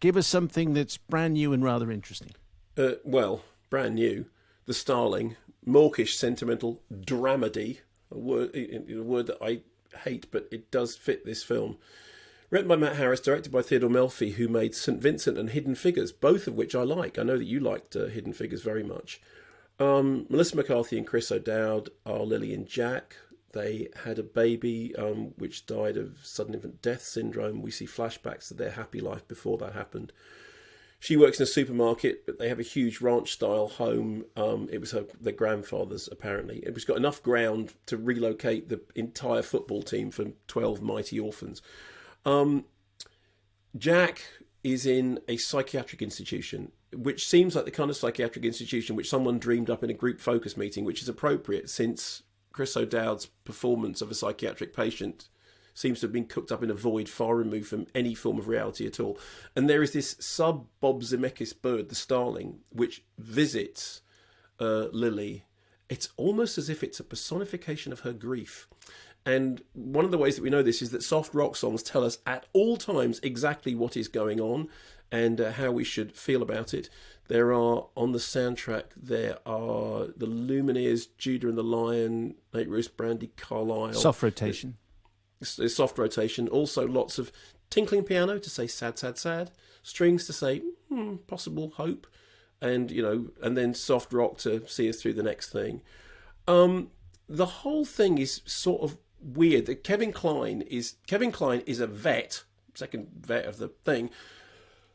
Give us something that's brand new and rather interesting. Well, brand new. The Starling, mawkish, sentimental dramedy, a word that I hate, but it does fit this film. Written by Matt Harris, directed by Theodore Melfi, who made St. Vincent and Hidden Figures, both of which I like. I know that you liked Hidden Figures very much. Melissa McCarthy and Chris O'Dowd are Lily and Jack. They had a baby which died of sudden infant death syndrome. We see flashbacks to their happy life before that happened. She works in a supermarket, but they have a huge ranch-style home. It was their grandfather's, apparently. It was got enough ground to relocate the entire football team from 12 mighty orphans. Jack is in a psychiatric institution, which seems like the kind of psychiatric institution which someone dreamed up in a group focus meeting, which is appropriate since Chris O'Dowd's performance of a psychiatric patient seems to have been cooked up in a void far removed from any form of reality at all. And there is this sub-Bob Zemeckis bird, the Starling, which visits Lily. It's almost as if it's a personification of her grief. And one of the ways that we know this is that soft rock songs tell us at all times exactly what is going on and how we should feel about it. There are, on the soundtrack, there are the Lumineers, Judah and the Lion, Nate Ruess, Brandy Carlisle. Soft rotation. Soft rotation. Also lots of tinkling piano to say sad, sad, sad. Strings to say possible hope. And, and then soft rock to see us through the next thing. The whole thing is sort of weird. That Kevin Kline is a vet, second vet of the thing,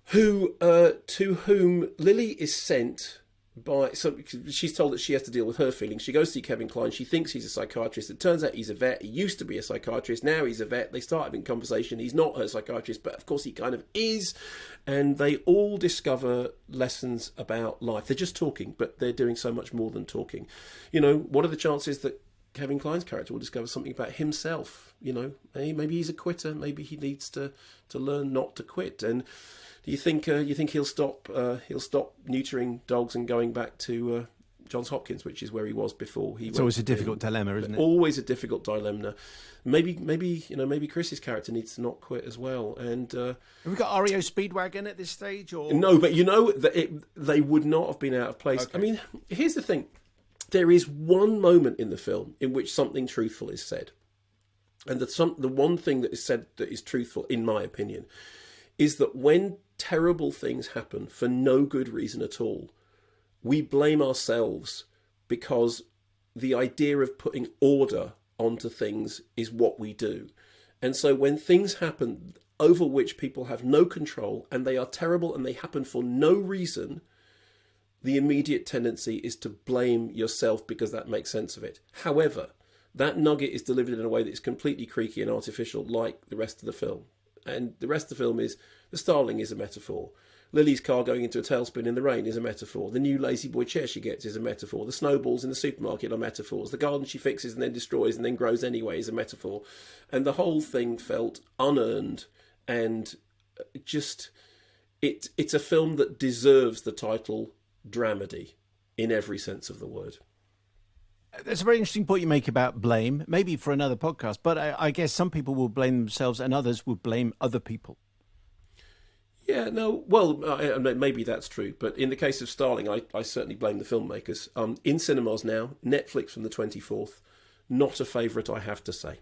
who to whom Lily is sent by. So she's told that she has to deal with her feelings. She goes to see Kevin Kline. She thinks he's a psychiatrist. It turns out he's a vet. He used to be a psychiatrist. Now he's a vet. They start having conversation. He's not her psychiatrist, but of course he kind of is. And they all discover lessons about life. They're just talking, but they're doing so much more than talking. What are the chances that Kevin Kline's character will discover something about himself? Maybe he's a quitter. Maybe he needs to learn not to quit. And do you think he'll stop neutering dogs and going back to Johns Hopkins, which is where he was before? It's always a difficult dilemma, isn't it? Always a difficult dilemma. Maybe Chris's character needs to not quit as well. And have we got REO Speedwagon at this stage? Or no? But that they would not have been out of place. Okay. I mean, here's the thing. There is one moment in the film in which something truthful is said. And the one thing that is said that is truthful, in my opinion, is that when terrible things happen for no good reason at all, we blame ourselves because the idea of putting order onto things is what we do. And so when things happen over which people have no control and they are terrible and they happen for no reason, the immediate tendency is to blame yourself because that makes sense of it. However, that nugget is delivered in a way that is completely creaky and artificial, like the rest of the film. And the rest of the film is, the Starling is a metaphor. Lily's car going into a tailspin in the rain is a metaphor. The new lazy boy chair she gets is a metaphor. The snowballs in the supermarket are metaphors. The garden she fixes and then destroys and then grows anyway is a metaphor. And the whole thing felt unearned and just... It's a film that deserves the title dramedy in every sense of the word. That's a very interesting point you make about blame, maybe for another podcast, but I guess some people will blame themselves and others will blame other people. Yeah, no, well, maybe that's true, but in the case of Starling, I certainly blame the filmmakers. In cinemas now, Netflix from the 24th, not a favourite, I have to say.